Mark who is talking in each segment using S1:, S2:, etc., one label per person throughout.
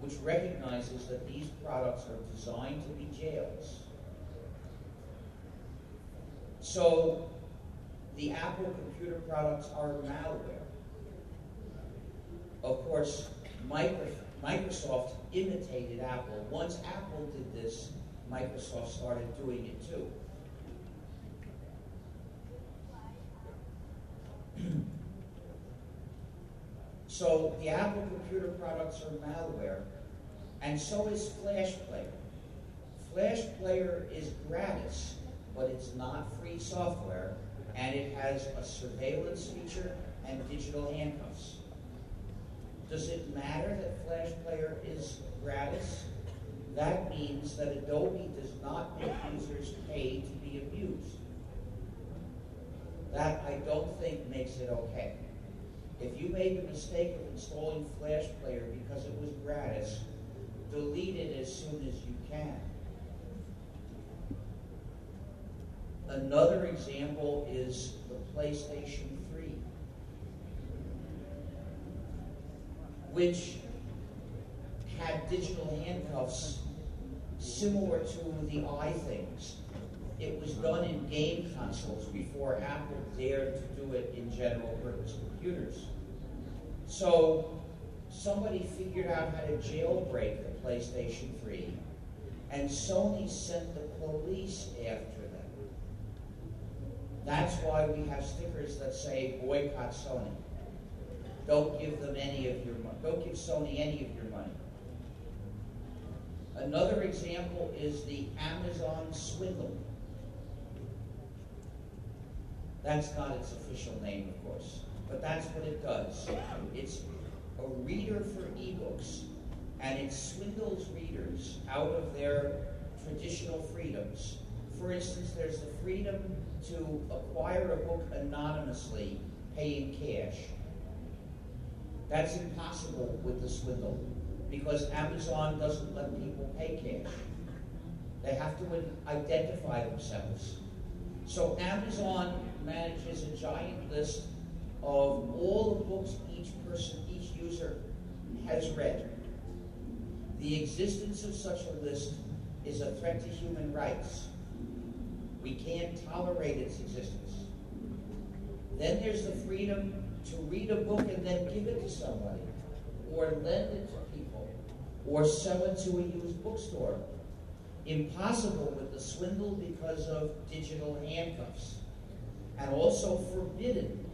S1: which recognizes that these products are designed to be jails. So the Apple computer products are malware. Of course, Microsoft imitated Apple. Once Apple did this, Microsoft started doing it too. So the Apple computer products are malware, and so is Flash Player. Flash Player is gratis, but it's not free software, and it has a surveillance feature and digital handcuffs. Does it matter that Flash Player is gratis? That means that Adobe does not make users pay to be abused. That I don't think makes it okay. If you made the mistake of installing Flash Player because it was gratis, delete it as soon as you can. Another example is the PlayStation 3, which had digital handcuffs similar to the iThings. It was done in game consoles before Apple dared to do it in general purpose computers. So somebody figured out how to jailbreak the PlayStation 3, and Sony sent the police after them. That's why we have stickers that say boycott Sony. Don't give them any of your money. Don't give Sony any of your money. Another example is the Amazon swindle. That's not its official name, of course, but that's what it does. It's a reader for ebooks, and it swindles readers out of their traditional freedoms. For instance, there's the freedom to acquire a book anonymously, paying cash. That's impossible with the swindle, because Amazon doesn't let people pay cash. They have to identify themselves. So Amazon manages a giant list of all the books each user has read. The existence of such a list is a threat to human rights. We can't tolerate its existence. Then there's the freedom to read a book and then give it to somebody, or lend it to people, or sell it to a used bookstore. Impossible with the swindle because of digital handcuffs. And also forbidden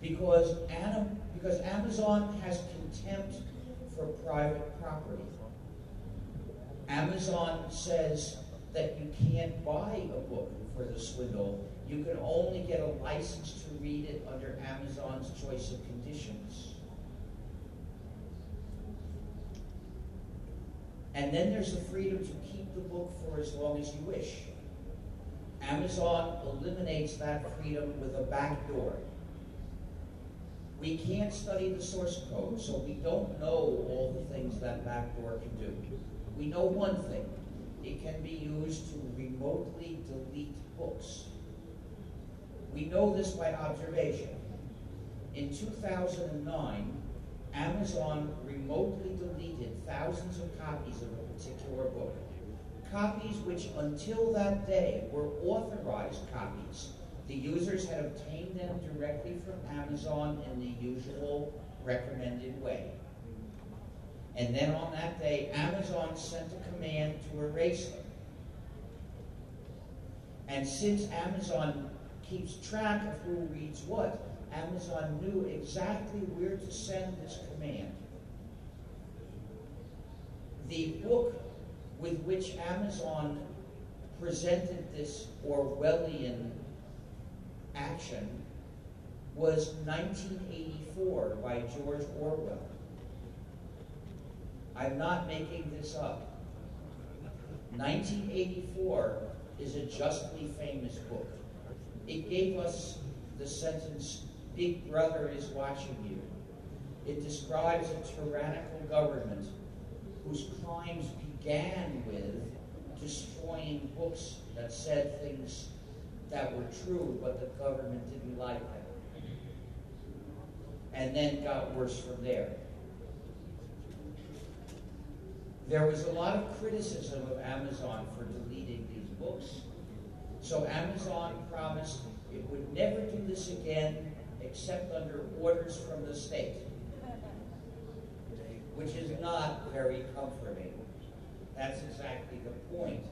S1: because Amazon has contempt for private property. Amazon says that you can't buy a book for the swindle. You can only get a license to read it under Amazon's choice of conditions. And then there's the freedom to keep the book for as long as you wish. Amazon eliminates that freedom with a back door. We can't study the source code, so we don't know all the things that back door can do. We know one thing. It can be used to remotely delete books. We know this by observation. In 2009, Amazon remotely deleted thousands of copies of a particular book. Copies which, until that day, were authorized copies. The users had obtained them directly from Amazon in the usual recommended way. And then on that day, Amazon sent a command to erase them. And since Amazon keeps track of who reads what, Amazon knew exactly where to send this command. The book with which Amazon presented this Orwellian action was 1984 by George Orwell. I'm not making this up. 1984 is a justly famous book. It gave us the sentence, "Big Brother is watching you." It describes a tyrannical government whose crimes began with destroying books that said things that were true, but the government didn't like them. And then got worse from there. There was a lot of criticism of Amazon for deleting these books. So Amazon promised it would never do this again except under orders from the state, which is not very comforting. That's exactly the point.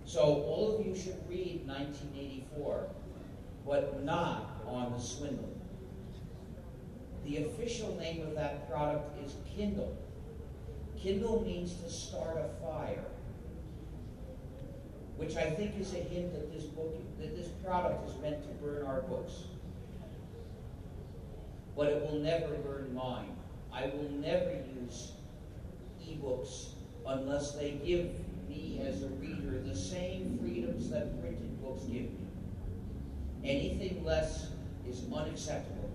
S1: So all of you should read 1984, but not on the swindle. The official name of that product is Kindle. Kindle means to start a fire, which I think is a hint that this product is meant to burn our books. But it will never burn mine. I will never use ebooks unless they give me as a reader the same freedoms that printed books give me. Anything less is unacceptable.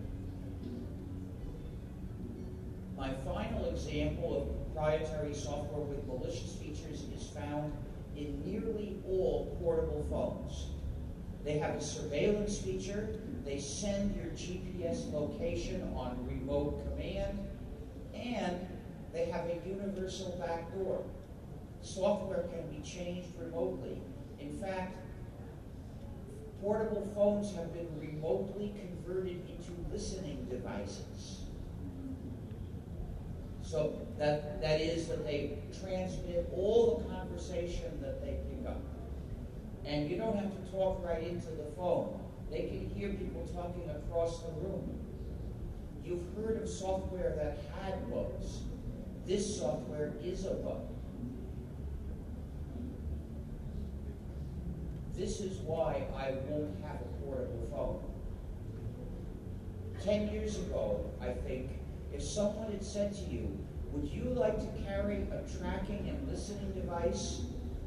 S1: My final example of proprietary software with malicious features is found in nearly all portable phones. They have a surveillance feature. They send your GPS location on remote command, and they have a universal backdoor. Software can be changed remotely. In fact, portable phones have been remotely converted into listening devices. So that is that they transmit all the conversation that they pick up. And you don't have to talk right into the phone. They can hear people talking across the room. You've heard of software that had bugs. This software is a bug. This is why I won't have a portable phone. 10 years ago, I think, if someone had said to you, would you like to carry a tracking and listening device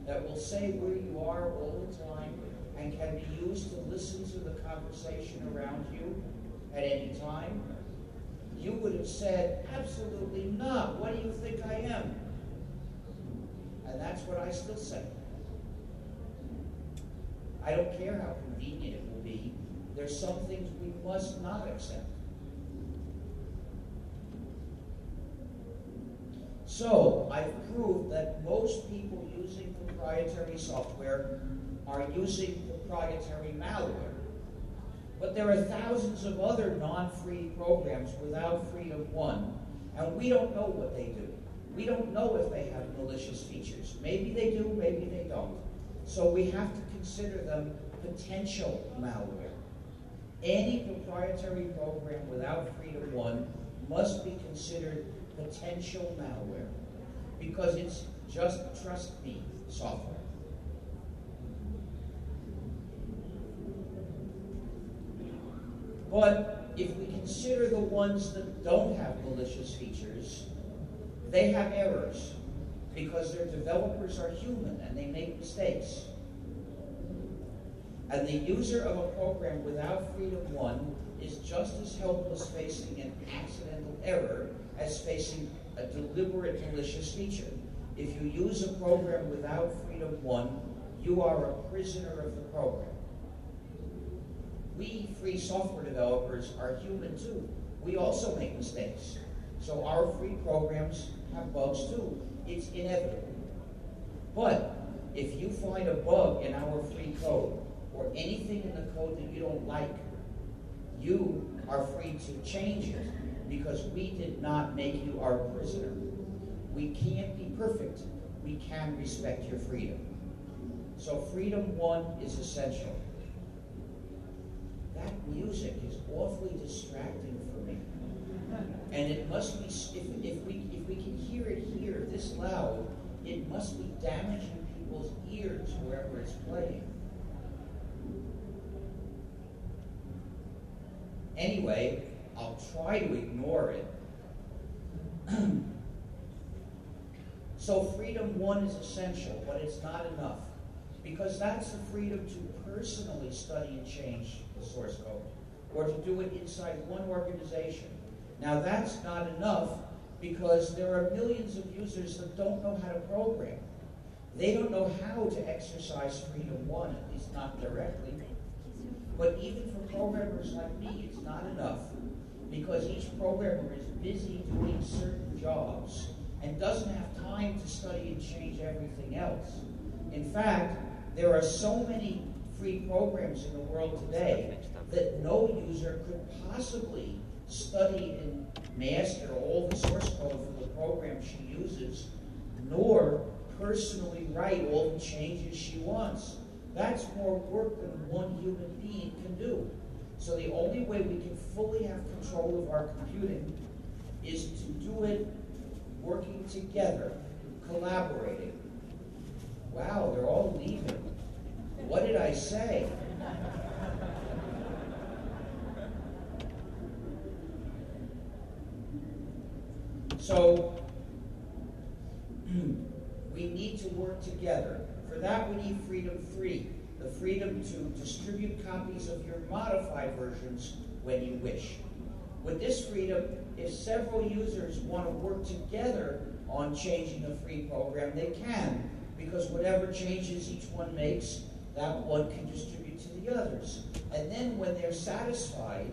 S1: that will say where you are all the time and can be used to listen to the conversation around you at any time? You would have said, absolutely not. What do you think I am? And that's what I still say. I don't care how convenient it will be. There's some things we must not accept. So, I've proved that most people using proprietary software are using proprietary malware. But there are thousands of other non-free programs without Freedom 1, and we don't know what they do. We don't know if they have malicious features. Maybe they do, maybe they don't. So we have to consider them potential malware. Any proprietary program without Freedom 1 must be considered potential malware because it's just trust me software. But if we consider the ones that don't have malicious features, they have errors because their developers are human and they make mistakes. And the user of a program without Freedom 1 is just as helpless facing an accidental error as facing a deliberate malicious feature. If you use a program without Freedom 1, you are a prisoner of the program. We free software developers are human too. We also make mistakes. So our free programs have bugs too. It's inevitable. But if you find a bug in our free code or anything in the code that you don't like, you are free to change it because we did not make you our prisoner. We can't be perfect. We can respect your freedom. So Freedom 1 is essential. That music is awfully distracting for me. And it must be, if we can hear it here this loud, it must be damaging people's ears wherever it's playing. Anyway, I'll try to ignore it. So Freedom 1 is essential, but it's not enough. Because that's the freedom to personally study and change the source code, or to do it inside one organization. Now that's not enough because there are millions of users that don't know how to program. They don't know how to exercise Freedom 1, at least not directly. But even for programmers like me, it's not enough because each programmer is busy doing certain jobs and doesn't have time to study and change everything else. In fact, there are so many free programs in the world today that no user could possibly study and master all the source code for the program she uses, nor personally write all the changes she wants. That's more work than one human being can do. So the only way we can fully have control of our computing is to do it working together, collaborating. Wow, they're all leaving. What did I say? So, we need to work together. For that, we need Freedom 3, the freedom to distribute copies of your modified versions when you wish. With this freedom, if several users want to work together on changing a free program, they can, because whatever changes each one makes, that one can distribute to the others. And then when they're satisfied,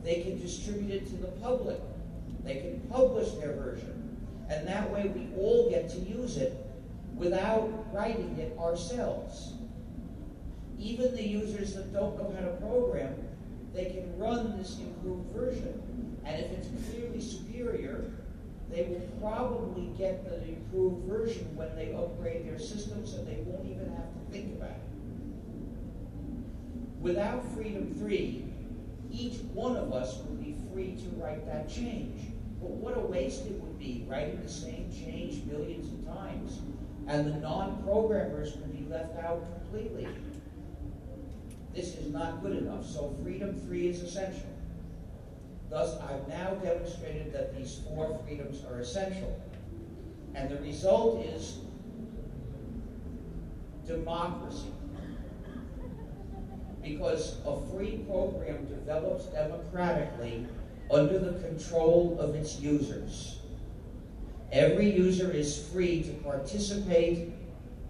S1: they can distribute it to the public. They can publish their version. And that way we all get to use it without writing it ourselves. Even the users that don't know how to program, they can run this improved version. And if it's clearly superior, they will probably get the improved version when they upgrade their systems, and they won't even have to think about it. Without Freedom 3, each one of us would be free to write that change. But what a waste it would be, writing the same change millions of times, and the non-programmers would be left out completely. This is not good enough, so Freedom 3 is essential. Thus, I've now demonstrated that these 4 freedoms are essential. And the result is democracy. Because a free program develops democratically under the control of its users. Every user is free to participate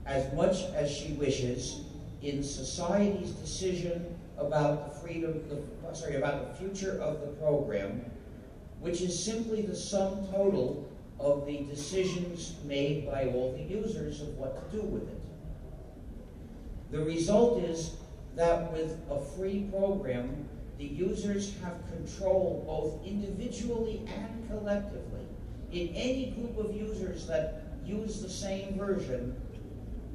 S1: as much as she wishes in society's decision about the future of the program, which is simply the sum total of the decisions made by all the users of what to do with it. The result is that with a free program, the users have control both individually and collectively. In any group of users that use the same version,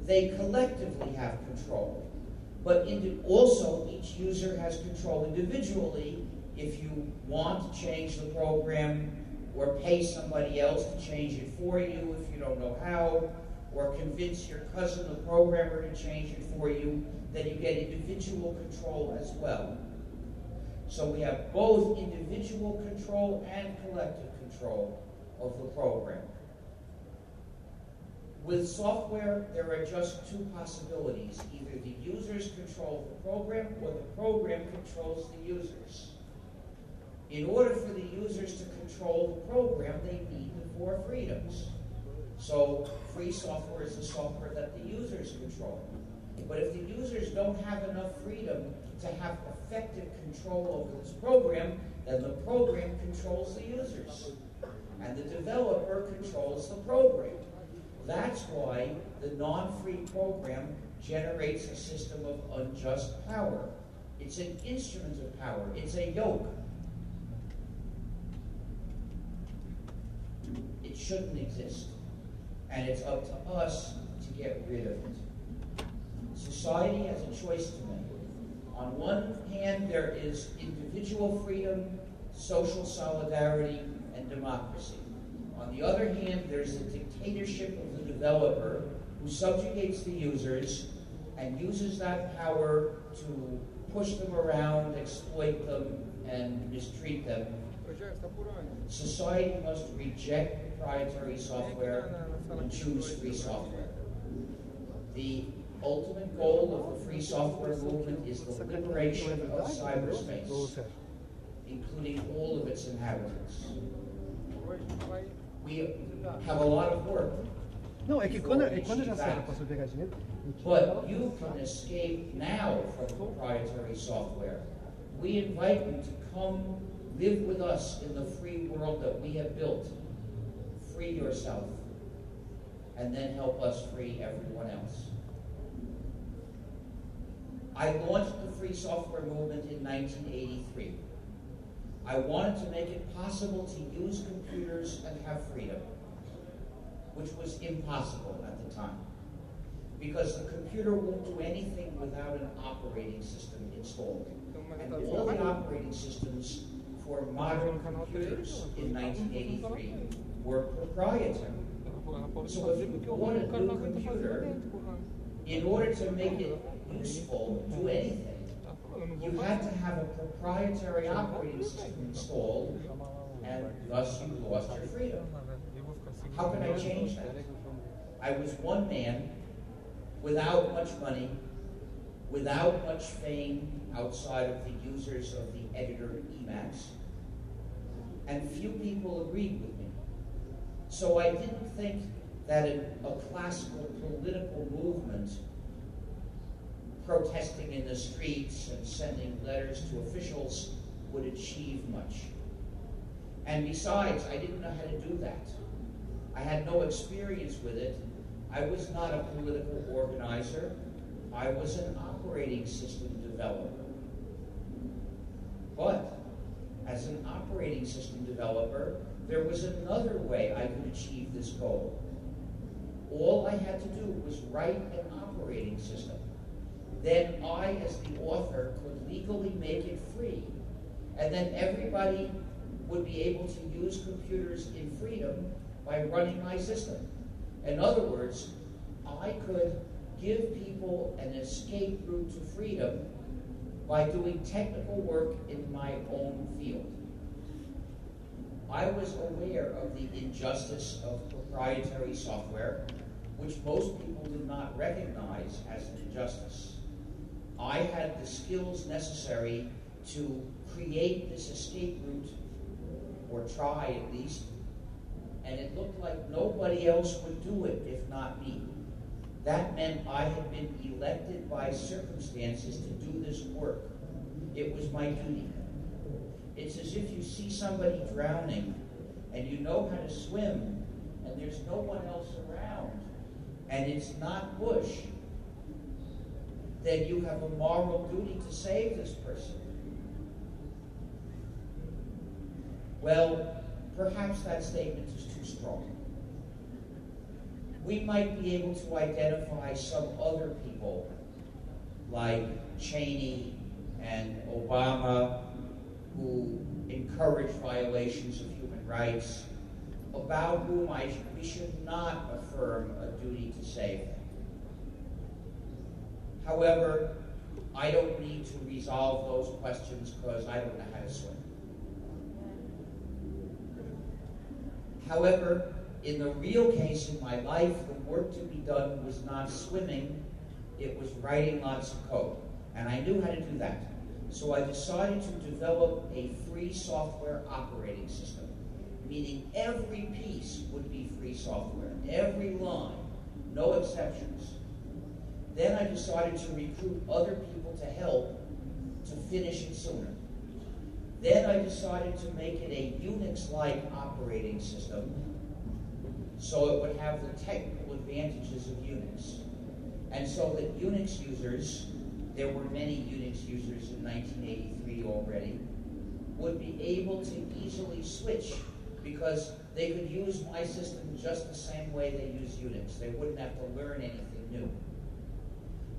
S1: they collectively have control. But also each user has control individually. If you want to change the program or pay somebody else to change it for you if you don't know how, or convince your cousin, the programmer, to change it for you, then you get individual control as well. So we have both individual control and collective control of the program. With software, there are just 2 possibilities. Either the users control the program or the program controls the users. In order for the users to control the program, they need the 4 freedoms. So free software is the software that the users control. But if the users don't have enough freedom to have effective control over this program, then the program controls the users. And the developer controls the program. That's why the non-free program generates a system of unjust power. It's an instrument of power. It's a yoke. It shouldn't exist. And it's up to us to get rid of it. Society has a choice to make. On one hand, there is individual freedom, social solidarity, and democracy. On the other hand, there's the dictatorship of the developer who subjugates the users and uses that power to push them around, exploit them, and mistreat them. Society must reject proprietary software and choose free software. The ultimate goal of the free software movement is the liberation of cyberspace, including all of its inhabitants. We have a lot of work.
S2: Não, é que quando já saiu para subir a dinheiro.
S1: But you can escape now from proprietary software. We invite you to come Live with us in the free world that we have built. Free yourself, and then help us free everyone else. I launched the free software movement in 1983. I wanted to make it possible to use computers and have freedom, which was impossible at the time, because the computer won't do anything without an operating system installed. And all the operating systems for modern computers in 1983 were proprietary. So if you bought a new computer, in order to make it useful, do anything, you had to have a proprietary operating system installed, and thus you lost your freedom. How can I change that? I was one man, without much money, without much fame outside of the users of the editor Emacs, and few people agreed with me. So I didn't think that a classical political movement protesting in the streets and sending letters to officials would achieve much. And besides, I didn't know how to do that. I had no experience with it. I was not a political organizer. I was an operating system developer. But as an operating system developer, there was another way I could achieve this goal. All I had to do was write an operating system. Then I, as the author, could legally make it free. And then everybody would be able to use computers in freedom by running my system. In other words, I could give people an escape route to freedom by doing technical work in my own field. I was aware of the injustice of proprietary software, which most people did not recognize as an injustice. I had the skills necessary to create this escape route, or try at least, and it looked like nobody else would do it if not me. That meant I had been elected by circumstances to do this work. It was my duty. It's as if you see somebody drowning and you know how to swim and there's no one else around and it's not Bush, then you have a moral duty to save this person. Well, perhaps that statement is too strong. We might be able to identify some other people like Cheney and Obama who encourage violations of human rights, about whom we should not affirm a duty to save them. However, I don't need to resolve those questions because I don't know how to swim. However, in the real case in my life, the work to be done was not swimming, it was writing lots of code. And I knew how to do that. So I decided to develop a free software operating system, meaning every piece would be free software, every line, no exceptions. Then I decided to recruit other people to help to finish it sooner. Then I decided to make it a Unix-like operating system so it would have the technical advantages of Unix. And so that Unix users, there were many Unix users in 1983 already, would be able to easily switch because they could use my system just the same way they use Unix. They wouldn't have to learn anything new.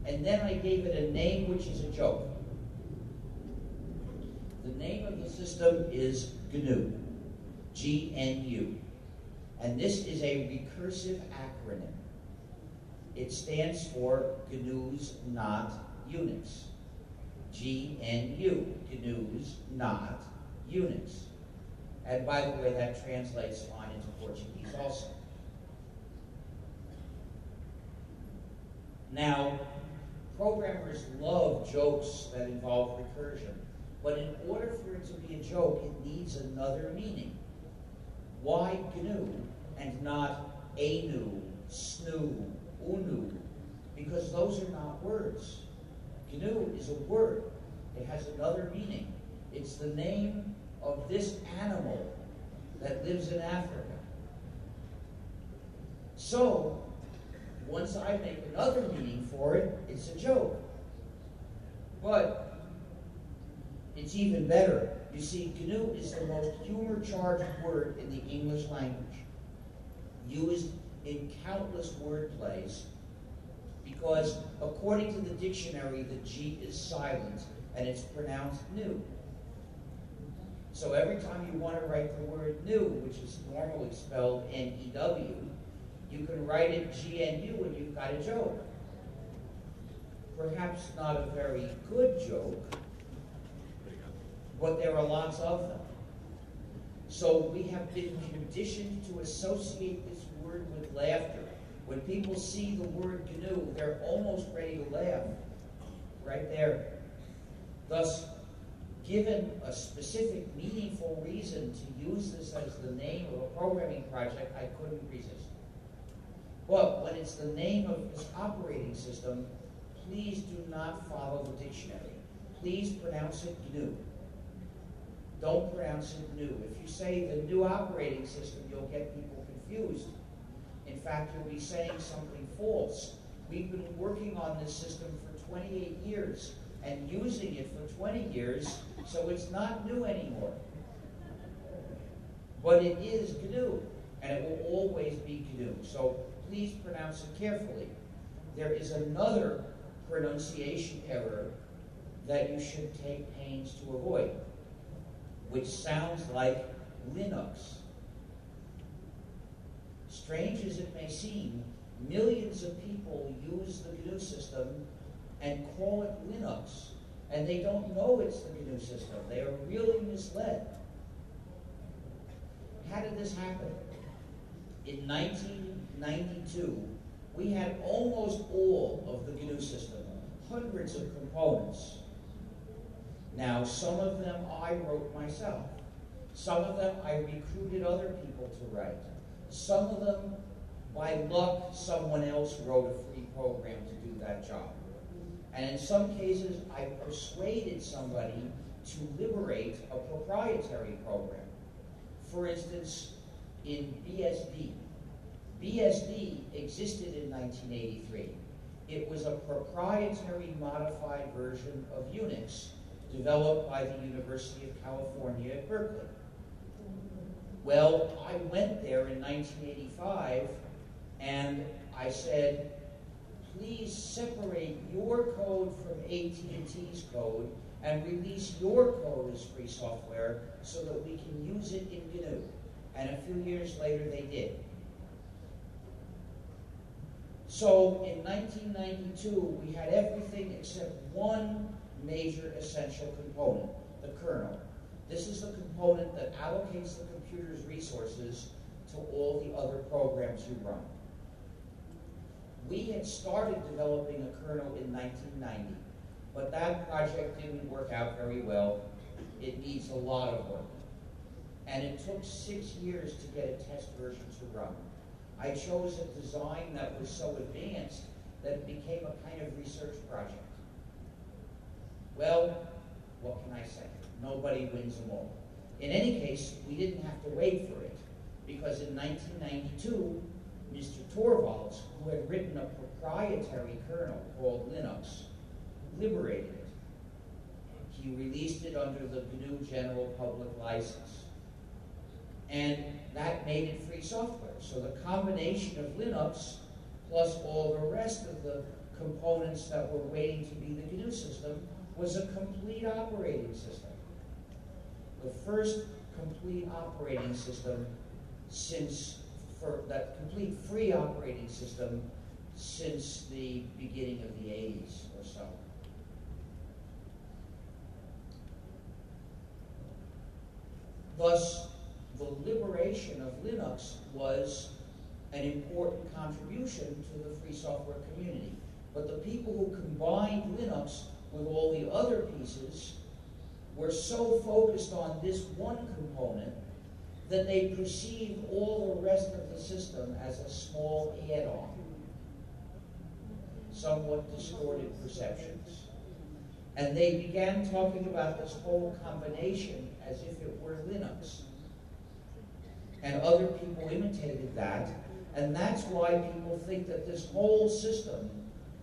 S1: And then I gave it a name which is a joke. The name of the system is GNU, G-N-U. And this is a recursive acronym. It stands for GNU's Not Unix. G-N-U, GNU's Not Unix. And by the way, that translates on into Portuguese also. Now, programmers love jokes that involve recursion, but in order for it to be a joke, it needs another meaning. Why GNU and not ANU, SNU, UNU? Because those are not words. GNU is a word. It has another meaning. It's the name of this animal that lives in Africa. So, once I make another meaning for it, it's a joke. But it's even better. You see, GNU is the most humor-charged word in the English language, used in countless wordplays, because according to the dictionary, the G is silent and it's pronounced new. So every time you want to write the word new, which is normally spelled N-E-W, you can write it G-N-U and you've got a joke. Perhaps not a very good joke, but there are lots of them. So we have been conditioned to associate this word with laughter. When people see the word GNU, they're almost ready to laugh right there. Thus, given a specific, meaningful reason to use this as the name of a programming project, I couldn't resist. But when it's the name of this operating system, please do not follow the dictionary. Please pronounce it GNU. Don't pronounce it new. If you say the new operating system, you'll get people confused. In fact, you'll be saying something false. We've been working on this system for 28 years and using it for 20 years, so it's not new anymore. But it is GNU, and it will always be GNU. So please pronounce it carefully. There is another pronunciation error that you should take pains to avoid, which sounds like Linux. Strange as it may seem, millions of people use the GNU system and call it Linux, and they don't know it's the GNU system. They are really misled. How did this happen? In 1992, we had almost all of the GNU system, hundreds of components. Now, some of them I wrote myself. Some of them I recruited other people to write. Some of them, by luck, someone else wrote a free program to do that job. And in some cases, I persuaded somebody to liberate a proprietary program. For instance, in BSD. BSD existed in 1983. It was a proprietary modified version of Unix developed by the University of California at Berkeley. Well, I went there in 1985 and I said, please separate your code from AT&T's code and release your code as free software so that we can use it in GNU. And a few years later they did. So in 1992, we had everything except one major essential component, the kernel. This is the component that allocates the computer's resources to all the other programs you run. We had started developing a kernel in 1990, but that project didn't work out very well. It needs a lot of work. And it took 6 years to get a test version to run. I chose a design that was so advanced that it became a kind of research project. Well, what can I say? Nobody wins them all. In any case, we didn't have to wait for it, because in 1992, Mr. Torvalds, who had written a proprietary kernel called Linux, liberated it. He released it under the GNU General Public License. And that made it free software. So the combination of Linux plus all the rest of the components that were waiting to be the GNU system was a complete operating system. The first complete operating system complete free operating system since the beginning of the 80s or so. Thus, the liberation of Linux was an important contribution to the free software community. But the people who combined Linux with all the other pieces were so focused on this one component that they perceived all the rest of the system as a small add-on. Somewhat distorted perceptions. And they began talking about this whole combination as if it were Linux. And other people imitated that, and that's why people think that this whole system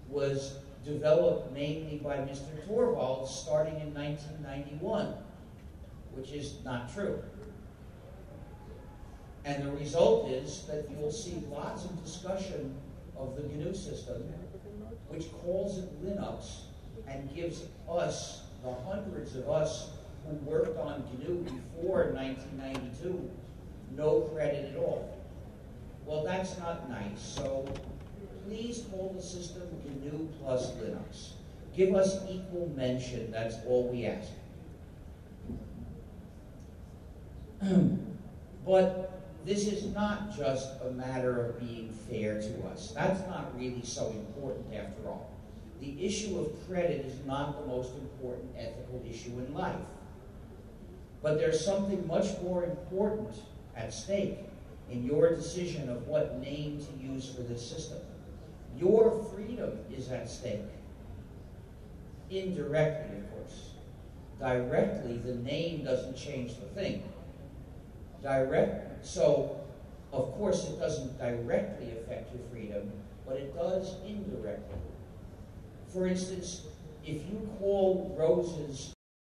S1: was developed mainly by Mr. Torvalds starting in 1991, which is not true. And the result is that you'll see lots of discussion of the GNU system, which calls it Linux and gives us, the hundreds of us who worked on GNU before 1992, no credit at all. Well, that's not nice, so please call the system GNU plus Linux. Give us equal mention, that's all we ask. But this is not just a matter of being fair to us. That's not really so important after all. The issue of credit is not the most important ethical issue in life. But there's something much more important at stake in your decision of what name to use for this system. Your freedom is at stake. Indirectly, of course. Directly, the name doesn't change the thing. So, of course, it doesn't directly affect your freedom, but it does indirectly. For instance, if you call roses